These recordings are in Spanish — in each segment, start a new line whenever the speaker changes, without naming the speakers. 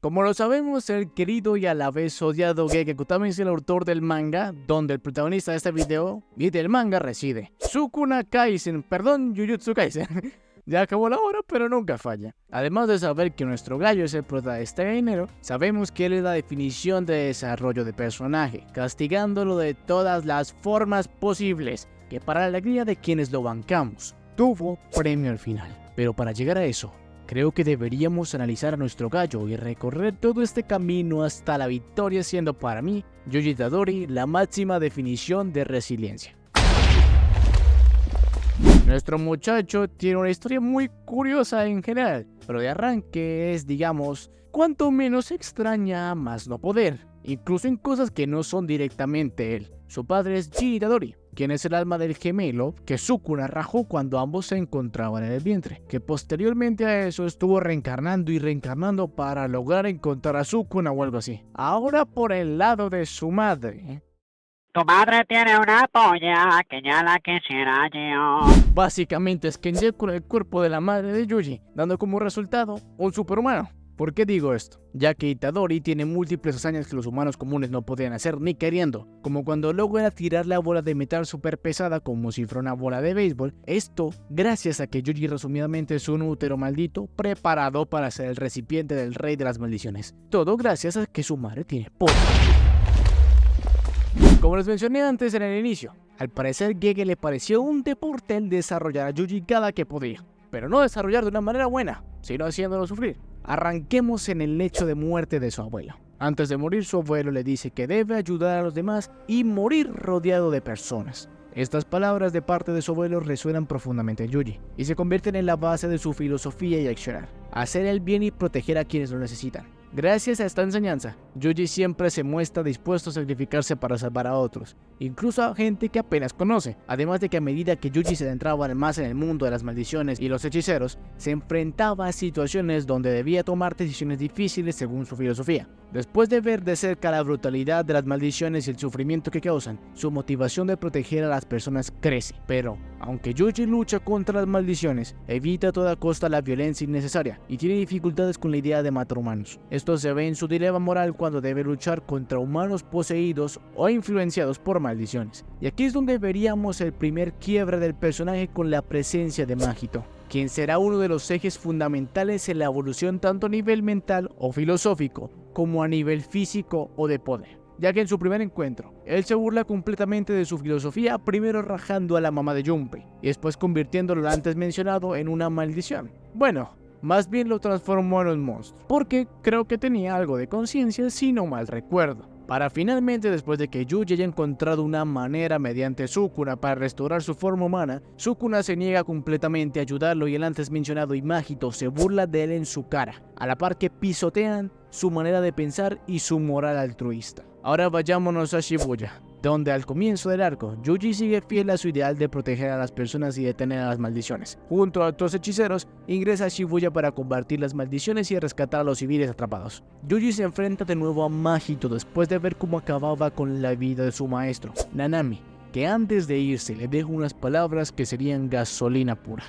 Como lo sabemos, el querido y a la vez odiado Gege Kutami es el autor del manga, donde el protagonista de este video y del manga reside. Sukuna Kaisen, perdón, Jujutsu Kaisen. Ya acabó la hora, pero nunca falla. Además de saber que nuestro gallo es el prota de este género, sabemos que él es la definición de desarrollo de personaje, castigándolo de todas las formas posibles, que para la alegría de quienes lo bancamos, tuvo premio al final. Pero para llegar a eso, creo que deberíamos analizar a nuestro gallo y recorrer todo este camino hasta la victoria, siendo para mí, Yuji Itadori, la máxima definición de resiliencia. Nuestro muchacho tiene una historia muy curiosa en general, pero de arranque es, digamos, cuanto menos extraña, más no poder, incluso en cosas que no son directamente él. Su padre es Yuji Itadori, quien es el alma del gemelo que Sukuna rajó cuando ambos se encontraban en el vientre, que posteriormente a eso estuvo reencarnando y reencarnando para lograr encontrar a Sukuna o algo así. Ahora por el lado de su madre.
Tu madre tiene una polla que ya la quisiera yo.
Básicamente es Kenji con el cuerpo de la madre de Yuji, dando como resultado un superhumano. ¿Por qué digo esto? Ya que Itadori tiene múltiples hazañas que los humanos comunes no podían hacer ni queriendo, como cuando logra tirar la bola de metal súper pesada como si fuera una bola de béisbol. Esto gracias a que Yuji resumidamente es un útero maldito preparado para ser el recipiente del rey de las maldiciones. Todo gracias a que su madre tiene poder. Como les mencioné antes en el inicio, al parecer Gege le pareció un deporte el desarrollar a Yuji cada que podía, pero no desarrollar de una manera buena, sino haciéndolo sufrir. Arranquemos en el lecho de muerte de su abuelo. Antes de morir, su abuelo le dice que debe ayudar a los demás y morir rodeado de personas. Estas palabras de parte de su abuelo resuenan profundamente en Yuji y se convierten en la base de su filosofía y accionar: hacer el bien y proteger a quienes lo necesitan. Gracias a esta enseñanza, Yuji siempre se muestra dispuesto a sacrificarse para salvar a otros, incluso a gente que apenas conoce. Además de que a medida que Yuji se adentraba más en el mundo de las maldiciones y los hechiceros, se enfrentaba a situaciones donde debía tomar decisiones difíciles según su filosofía. Después de ver de cerca la brutalidad de las maldiciones y el sufrimiento que causan, su motivación de proteger a las personas crece. Pero, aunque Yuji lucha contra las maldiciones, evita a toda costa la violencia innecesaria y tiene dificultades con la idea de matar humanos. Esto se ve en su dilema moral cuando debe luchar contra humanos poseídos o influenciados por maldiciones. Y aquí es donde veríamos el primer quiebre del personaje con la presencia de Mahito, quien será uno de los ejes fundamentales en la evolución tanto a nivel mental o filosófico como a nivel físico o de poder. Ya que en su primer encuentro, él se burla completamente de su filosofía, primero rajando a la mamá de Junpei y después convirtiéndolo antes mencionado en una maldición. Bueno, más bien lo transformó en un monstruo, porque creo que tenía algo de conciencia si no mal recuerdo. Para finalmente, después de que Yuji haya encontrado una manera mediante Sukuna para restaurar su forma humana, Sukuna se niega completamente a ayudarlo y el antes mencionado Imagito se burla de él en su cara, a la par que pisotean su manera de pensar y su moral altruista. Ahora vayámonos a Shibuya, donde al comienzo del arco, Yuji sigue fiel a su ideal de proteger a las personas y detener a las maldiciones. Junto a otros hechiceros, ingresa a Shibuya para combatir las maldiciones y rescatar a los civiles atrapados. Yuji se enfrenta de nuevo a Mahito después de ver cómo acababa con la vida de su maestro, Nanami, que antes de irse le deja unas palabras que serían gasolina pura.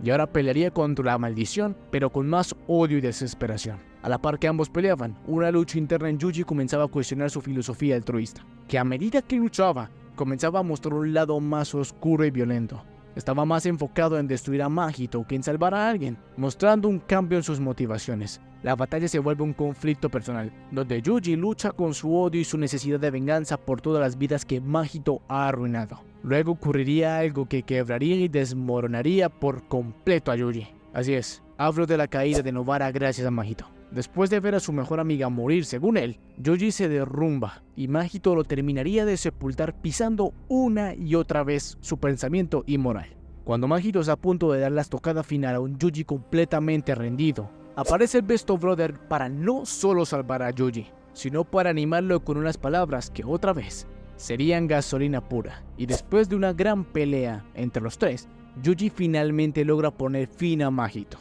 Y ahora pelearía contra la maldición, pero con más odio y desesperación. A la par que ambos peleaban, una lucha interna en Yuji comenzaba a cuestionar su filosofía altruista, que a medida que luchaba, comenzaba a mostrar un lado más oscuro y violento. Estaba más enfocado en destruir a Mahito que en salvar a alguien, mostrando un cambio en sus motivaciones. La batalla se vuelve un conflicto personal, donde Yuji lucha con su odio y su necesidad de venganza por todas las vidas que Mahito ha arruinado. Luego ocurriría algo que quebraría y desmoronaría por completo a Yuji. Así es, hablo de la caída de Nobara gracias a Mahito. Después de ver a su mejor amiga morir según él, Yuji se derrumba y Mahito lo terminaría de sepultar pisando una y otra vez su pensamiento y moral. Cuando Mahito está a punto de dar la estocada final a un Yuji completamente rendido, aparece el Besto Brother para no solo salvar a Yuji, sino para animarlo con unas palabras que otra vez serían gasolina pura. Y después de una gran pelea entre los tres, Yuji finalmente logra poner fin a Mahito.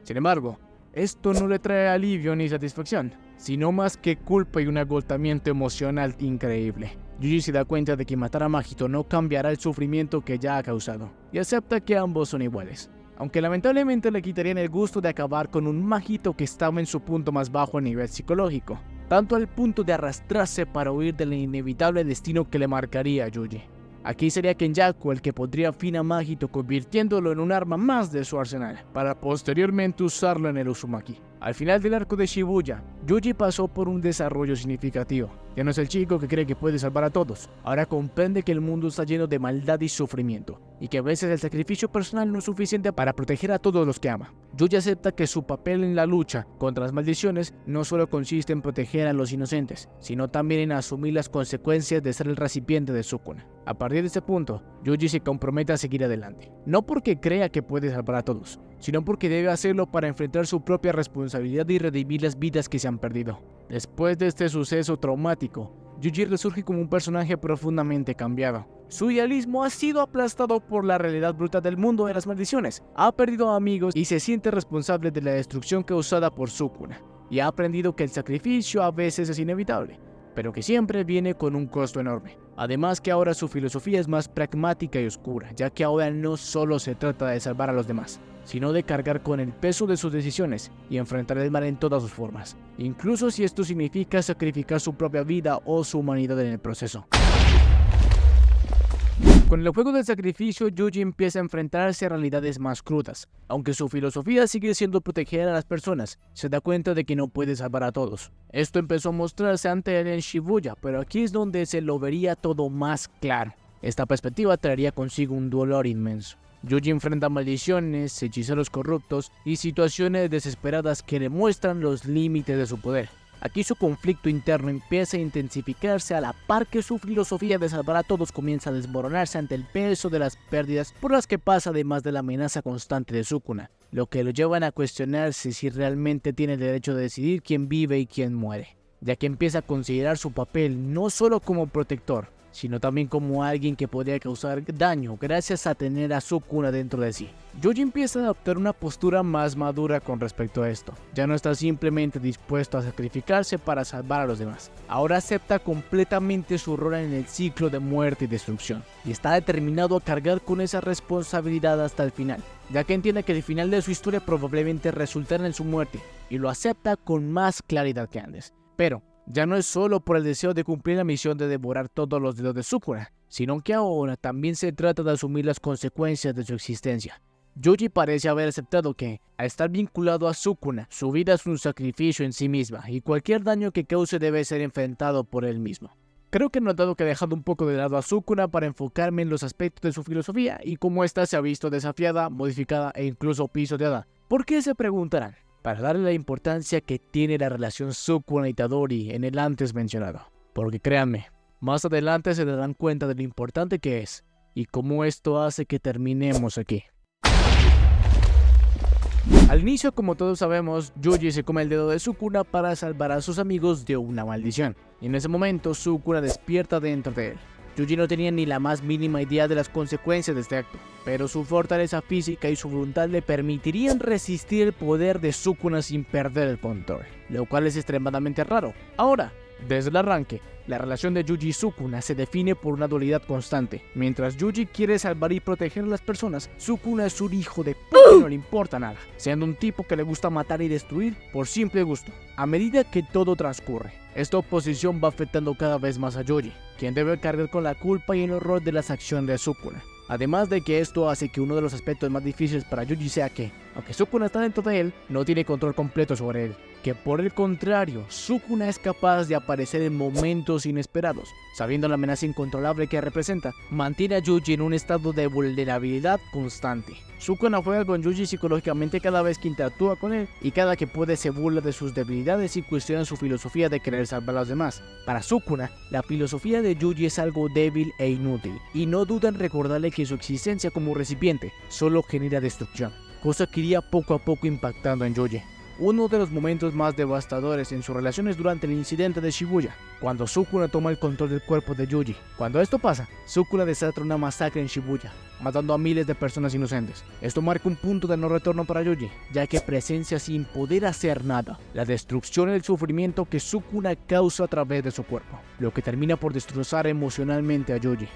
Sin embargo, esto no le trae alivio ni satisfacción, sino más que culpa y un agotamiento emocional increíble. Yuji se da cuenta de que matar a Mahito no cambiará el sufrimiento que ya ha causado, y acepta que ambos son iguales. aunque lamentablemente le quitarían el gusto de acabar con un magito que estaba en su punto más bajo a nivel psicológico, tanto al punto de arrastrarse para huir del inevitable destino que le marcaría a Yuji. Aquí sería Kenjaku el que pondría fin a Magito, convirtiéndolo en un arma más de su arsenal, para posteriormente usarlo en el Uzumaki. Al final del arco de Shibuya, Yuji pasó por un desarrollo significativo. Ya no es el chico que cree que puede salvar a todos, ahora comprende que el mundo está lleno de maldad y sufrimiento, y que a veces el sacrificio personal no es suficiente para proteger a todos los que ama. Yuji acepta que su papel en la lucha contra las maldiciones no solo consiste en proteger a los inocentes, sino también en asumir las consecuencias de ser el recipiente de Sukuna. A partir de este punto, Yuji se compromete a seguir adelante, no porque crea que puede salvar a todos, sino porque debe hacerlo para enfrentar su propia responsabilidad y redimir las vidas que se han perdido. Después de este suceso traumático, Yuji resurge como un personaje profundamente cambiado. Su idealismo ha sido aplastado por la realidad brutal del mundo de las maldiciones. Ha perdido amigos y se siente responsable de la destrucción causada por Sukuna. Y ha aprendido que el sacrificio a veces es inevitable, pero que siempre viene con un costo enorme. Además que ahora su filosofía es más pragmática y oscura, ya que ahora no solo se trata de salvar a los demás, sino de cargar con el peso de sus decisiones y enfrentar el mal en todas sus formas, incluso si esto significa sacrificar su propia vida o su humanidad en el proceso. Con el juego del sacrificio, Yuji empieza a enfrentarse a realidades más crudas. Aunque su filosofía sigue siendo proteger a las personas, se da cuenta de que no puede salvar a todos. Esto empezó a mostrarse ante él en Shibuya, pero aquí es donde se lo vería todo más claro. Esta perspectiva traería consigo un dolor inmenso. Yuji enfrenta maldiciones, hechiceros corruptos y situaciones desesperadas que le muestran los límites de su poder. Aquí su conflicto interno empieza a intensificarse a la par que su filosofía de salvar a todos comienza a desmoronarse ante el peso de las pérdidas por las que pasa, además de la amenaza constante de Sukuna, lo que lo llevan a cuestionarse si realmente tiene el derecho de decidir quién vive y quién muere, ya que empieza a considerar su papel no solo como protector, sino también como alguien que podría causar daño gracias a tener a Sukuna dentro de sí. Yuji empieza a adoptar una postura más madura con respecto a esto. Ya no está simplemente dispuesto a sacrificarse para salvar a los demás. Ahora acepta completamente su rol en el ciclo de muerte y destrucción, y está determinado a cargar con esa responsabilidad hasta el final, ya que entiende que el final de su historia probablemente resultará en su muerte, y lo acepta con más claridad que antes. Pero ya no es solo por el deseo de cumplir la misión de devorar todos los dedos de Sukuna, sino que ahora también se trata de asumir las consecuencias de su existencia. Yuji parece haber aceptado que, al estar vinculado a Sukuna, su vida es un sacrificio en sí misma y cualquier daño que cause debe ser enfrentado por él mismo. Creo que he notado que he dejado un poco de lado a Sukuna para enfocarme en los aspectos de su filosofía y cómo ésta se ha visto desafiada, modificada e incluso pisoteada. ¿Por qué se preguntarán? Para darle la importancia que tiene la relación Sukuna y Itadori en el antes mencionado. Porque créanme, más adelante se darán cuenta de lo importante que es y cómo esto hace que terminemos aquí. Al inicio, como todos sabemos, Yuji se come el dedo de Sukuna para salvar a sus amigos de una maldición, y en ese momento Sukuna despierta dentro de él. Yuji no tenía ni la más mínima idea de las consecuencias de este acto, pero su fortaleza física y su voluntad le permitirían resistir el poder de Sukuna sin perder el control, lo cual es extremadamente raro. Ahora, desde el arranque, la relación de Yuji y Sukuna se define por una dualidad constante. Mientras Yuji quiere salvar y proteger a las personas, Sukuna es un hijo de puta que no le importa nada, siendo un tipo que le gusta matar y destruir por simple gusto. A medida que todo transcurre, esta oposición va afectando cada vez más a Yuji, quien debe cargar con la culpa y el horror de las acciones de Sukuna. Además de que esto hace que uno de los aspectos más difíciles para Yuji sea que, aunque Sukuna está dentro de él, no tiene control completo sobre él. Que por el contrario, Sukuna es capaz de aparecer en momentos inesperados. Sabiendo la amenaza incontrolable que representa, mantiene a Yuji en un estado de vulnerabilidad constante. Sukuna juega con Yuji psicológicamente cada vez que interactúa con él, y cada que puede se burla de sus debilidades y cuestiona su filosofía de querer salvar a los demás. Para Sukuna, la filosofía de Yuji es algo débil e inútil, y no duda en recordarle que su existencia como recipiente solo genera destrucción, cosa que iría poco a poco impactando en Yuji. Uno de los momentos más devastadores en su relación es durante el incidente de Shibuya, cuando Sukuna toma el control del cuerpo de Yuji. Cuando esto pasa, Sukuna desata una masacre en Shibuya, matando a miles de personas inocentes. Esto marca un punto de no retorno para Yuji, ya que presencia sin poder hacer nada la destrucción y el sufrimiento que Sukuna causa a través de su cuerpo, lo que termina por destrozar emocionalmente a Yuji.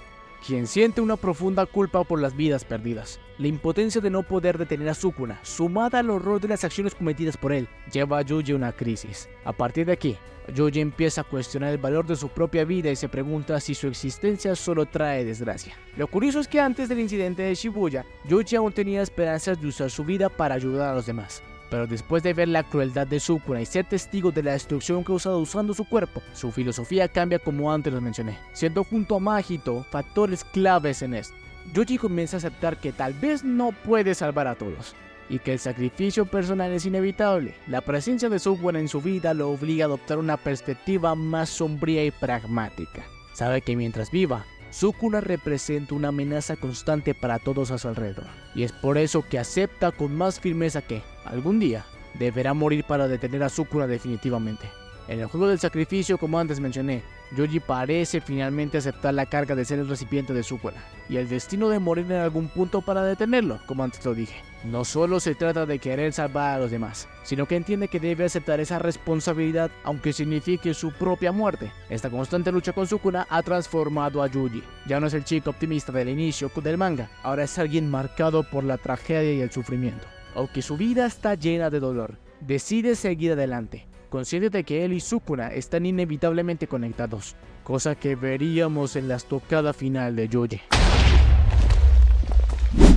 quien siente una profunda culpa por las vidas perdidas. La impotencia de no poder detener a Sukuna, sumada al horror de las acciones cometidas por él, lleva a Yuji a una crisis. A partir de aquí, Yuji empieza a cuestionar el valor de su propia vida y se pregunta si su existencia solo trae desgracia. Lo curioso es que antes del incidente de Shibuya, Yuji aún tenía esperanzas de usar su vida para ayudar a los demás. Pero después de ver la crueldad de Sukuna y ser testigo de la destrucción causada usando su cuerpo, su filosofía cambia como antes lo mencioné, siendo junto a Mahito factores claves en esto. Yuji comienza a aceptar que tal vez no puede salvar a todos, y que el sacrificio personal es inevitable. La presencia de Sukuna en su vida lo obliga a adoptar una perspectiva más sombría y pragmática. Sabe que mientras viva, Sukuna representa una amenaza constante para todos a su alrededor, y es por eso que acepta con más firmeza que, algún día, deberá morir para detener a Sukuna definitivamente. En el juego del sacrificio, como antes mencioné, Yuji parece finalmente aceptar la carga de ser el recipiente de Sukuna, y el destino de morir en algún punto para detenerlo, como antes lo dije. No solo se trata de querer salvar a los demás, sino que entiende que debe aceptar esa responsabilidad aunque signifique su propia muerte. Esta constante lucha con Sukuna ha transformado a Yuji. Ya no es el chico optimista del inicio del manga, ahora es alguien marcado por la tragedia y el sufrimiento. Aunque su vida está llena de dolor, decide seguir adelante, consciente de que él y Sukuna están inevitablemente conectados, cosa que veríamos en la estocada final de Yuji.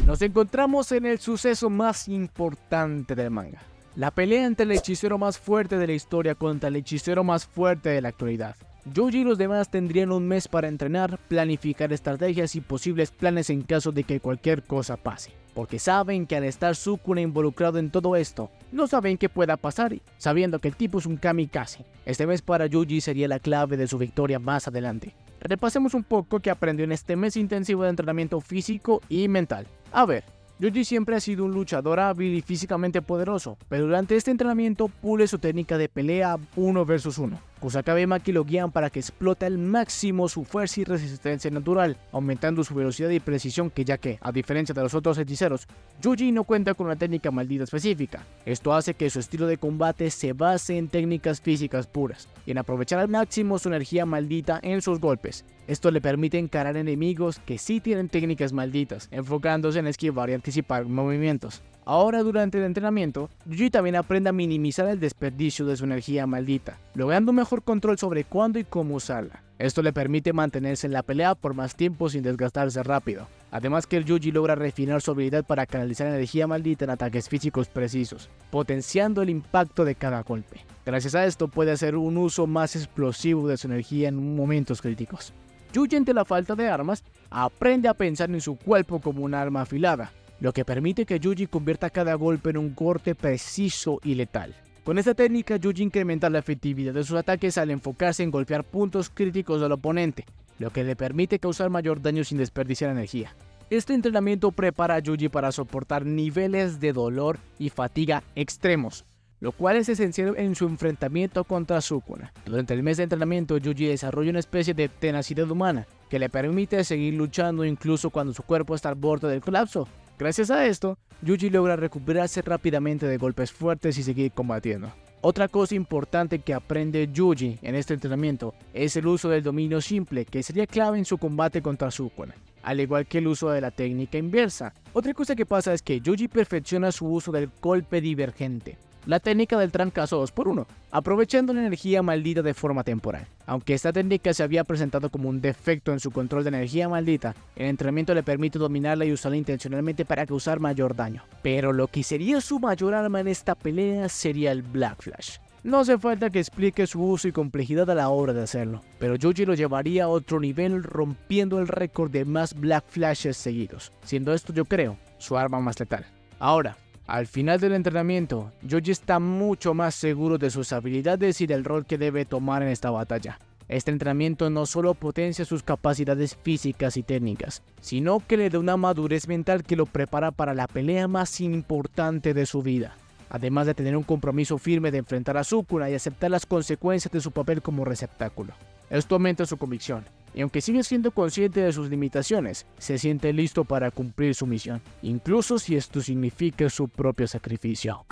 Nos encontramos en el suceso más importante del manga, la pelea entre el hechicero más fuerte de la historia contra el hechicero más fuerte de la actualidad. Yuji y los demás tendrían un mes para entrenar, planificar estrategias y posibles planes en caso de que cualquier cosa pase, porque saben que al estar Sukuna involucrado en todo esto, no saben qué pueda pasar, sabiendo que el tipo es un kamikaze. Este mes para Yuji sería la clave de su victoria más adelante. Repasemos un poco qué aprendió en este mes intensivo de entrenamiento físico y mental. A ver, Yuji siempre ha sido un luchador hábil y físicamente poderoso, pero durante este entrenamiento pule su técnica de pelea 1 vs 1. Kusakabe y Maki lo guían para que explote al máximo su fuerza y resistencia natural, aumentando su velocidad y precisión ya que, a diferencia de los otros hechiceros, Yuji no cuenta con una técnica maldita específica. Esto hace que su estilo de combate se base en técnicas físicas puras, y en aprovechar al máximo su energía maldita en sus golpes. Esto le permite encarar enemigos que sí tienen técnicas malditas, enfocándose en esquivar y anticipar movimientos. Ahora durante el entrenamiento, Yuji también aprende a minimizar el desperdicio de su energía maldita, logrando un mejor control sobre cuándo y cómo usarla. Esto le permite mantenerse en la pelea por más tiempo sin desgastarse rápido. Además que el Yuji logra refinar su habilidad para canalizar energía maldita en ataques físicos precisos, potenciando el impacto de cada golpe. Gracias a esto puede hacer un uso más explosivo de su energía en momentos críticos. Yuji, ante la falta de armas, aprende a pensar en su cuerpo como un arma afilada, lo que permite que Yuji convierta cada golpe en un corte preciso y letal. Con esta técnica, Yuji incrementa la efectividad de sus ataques al enfocarse en golpear puntos críticos del oponente, lo que le permite causar mayor daño sin desperdiciar energía. Este entrenamiento prepara a Yuji para soportar niveles de dolor y fatiga extremos, lo cual es esencial en su enfrentamiento contra Sukuna. Durante el mes de entrenamiento, Yuji desarrolla una especie de tenacidad humana que le permite seguir luchando incluso cuando su cuerpo está al borde del colapso. Gracias a esto, Yuji logra recuperarse rápidamente de golpes fuertes y seguir combatiendo. Otra cosa importante que aprende Yuji en este entrenamiento es el uso del dominio simple, que sería clave en su combate contra Sukuna, al igual que el uso de la técnica inversa. Otra cosa que pasa es que Yuji perfecciona su uso del golpe divergente, la técnica del trancazo 2x1, aprovechando la energía maldita de forma temporal. Aunque esta técnica se había presentado como un defecto en su control de energía maldita, el entrenamiento le permite dominarla y usarla intencionalmente para causar mayor daño. Pero lo que sería su mayor arma en esta pelea sería el Black Flash. No hace falta que explique su uso y complejidad a la hora de hacerlo, pero Yuji lo llevaría a otro nivel, rompiendo el récord de más Black Flashes seguidos, siendo esto, yo creo, su arma más letal. Ahora, al final del entrenamiento, Yuji está mucho más seguro de sus habilidades y del rol que debe tomar en esta batalla. Este entrenamiento no solo potencia sus capacidades físicas y técnicas, sino que le da una madurez mental que lo prepara para la pelea más importante de su vida. Además de tener un compromiso firme de enfrentar a Sukuna y aceptar las consecuencias de su papel como receptáculo. Esto aumenta su convicción, y aunque sigue siendo consciente de sus limitaciones, se siente listo para cumplir su misión, incluso si esto significa su propio sacrificio.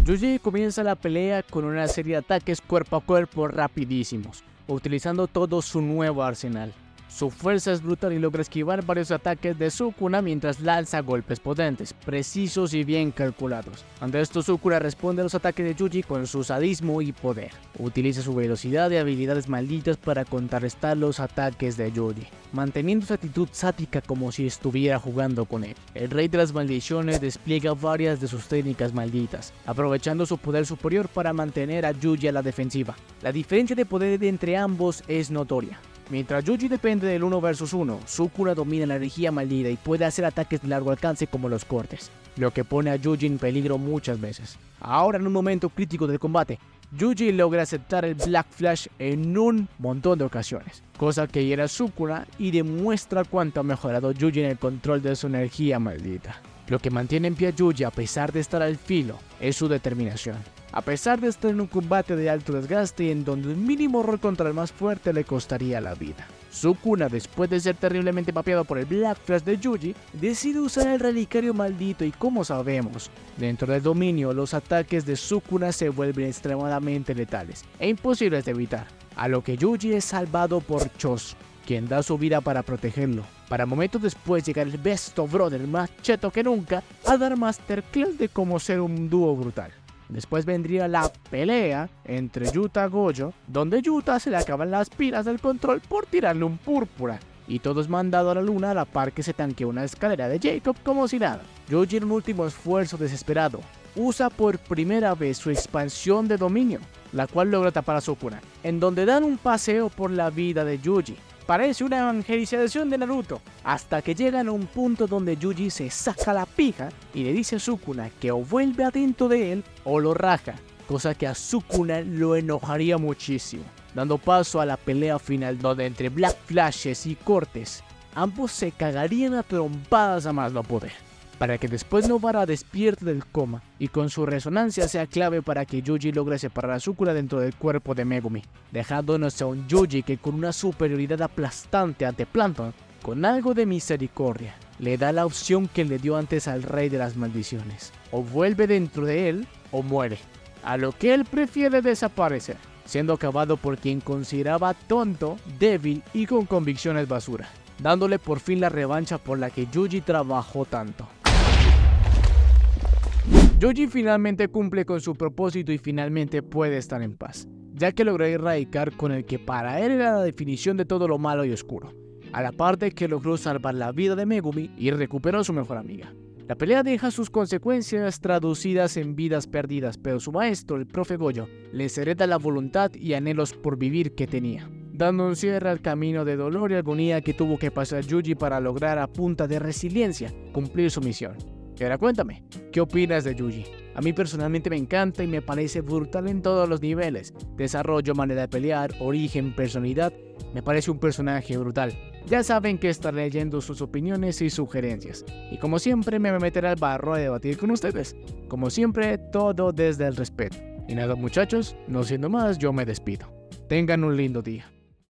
Yuji comienza la pelea con una serie de ataques cuerpo a cuerpo rapidísimos, utilizando todo su nuevo arsenal. Su fuerza es brutal y logra esquivar varios ataques de Sukuna mientras lanza golpes potentes, precisos y bien calculados. Ante esto, Sukuna responde a los ataques de Yuji con su sadismo y poder. Utiliza su velocidad y habilidades malditas para contrarrestar los ataques de Yuji, manteniendo su actitud sádica como si estuviera jugando con él. El rey de las maldiciones despliega varias de sus técnicas malditas, aprovechando su poder superior para mantener a Yuji a la defensiva. La diferencia de poder entre ambos es notoria. Mientras Yuji depende del 1 vs 1, Sukuna domina la energía maldita y puede hacer ataques de largo alcance como los cortes, lo que pone a Yuji en peligro muchas veces. Ahora, en un momento crítico del combate, Yuji logra aceptar el Black Flash en un montón de ocasiones, cosa que hiera a Sukuna y demuestra cuánto ha mejorado Yuji en el control de su energía maldita. Lo que mantiene en pie a Yuji a pesar de estar al filo es su determinación. A pesar de estar en un combate de alto desgaste en donde un mínimo error contra el más fuerte le costaría la vida, Sukuna, después de ser terriblemente papeado por el Black Flash de Yuji, decide usar el relicario maldito y, como sabemos, dentro del dominio los ataques de Sukuna se vuelven extremadamente letales e imposibles de evitar, a lo que Yuji es salvado por Choso, quien da su vida para protegerlo, para momentos después llegar el Best of Brother más cheto que nunca a dar masterclass de cómo ser un dúo brutal. Después vendría la pelea entre Yuta y Gojo, donde Yuta se le acaban las pilas del control por tirarle un púrpura, y todo es mandado a la luna a la par que se tanquea una escalera de Jacob como si nada. Yuji, en un último esfuerzo desesperado, usa por primera vez su expansión de dominio, la cual logra tapar a Sukuna, en donde dan un paseo por la vida de Yuji. Parece una evangelización de Naruto, hasta que llegan a un punto donde Yuji se saca la pija y le dice a Sukuna que o vuelve adentro de él o lo raja, cosa que a Sukuna lo enojaría muchísimo, dando paso a la pelea final donde entre Black Flashes y cortes, ambos se cagarían a trompadas a más no poder, para que después Nobara despierte del coma y con su resonancia sea clave para que Yuji logre separar a Sukuna dentro del cuerpo de Megumi, dejándonos a un Yuji que con una superioridad aplastante ante Plankton, con algo de misericordia, le da la opción que le dio antes al rey de las maldiciones: o vuelve dentro de él o muere, a lo que él prefiere desaparecer, siendo acabado por quien consideraba tonto, débil y con convicciones basura, dándole por fin la revancha por la que Yuji trabajó tanto. Yuji finalmente cumple con su propósito y finalmente puede estar en paz, ya que logró erradicar con el que para él era la definición de todo lo malo y oscuro, a la parte que logró salvar la vida de Megumi y recuperó a su mejor amiga. La pelea deja sus consecuencias traducidas en vidas perdidas, pero su maestro, el profe Gojo, les hereda la voluntad y anhelos por vivir que tenía, dando un cierre al camino de dolor y agonía que tuvo que pasar Yuji para lograr a punta de resiliencia cumplir su misión. Y ahora cuéntame, ¿qué opinas de Yuji? A mí personalmente me encanta y me parece brutal en todos los niveles: desarrollo, manera de pelear, origen, personalidad. Me parece un personaje brutal. Ya saben que estaré leyendo sus opiniones y sugerencias, y como siempre me meteré al barro a debatir con ustedes. Como siempre, todo desde el respeto. Y nada, muchachos, no siendo más, yo me despido. Tengan un lindo día.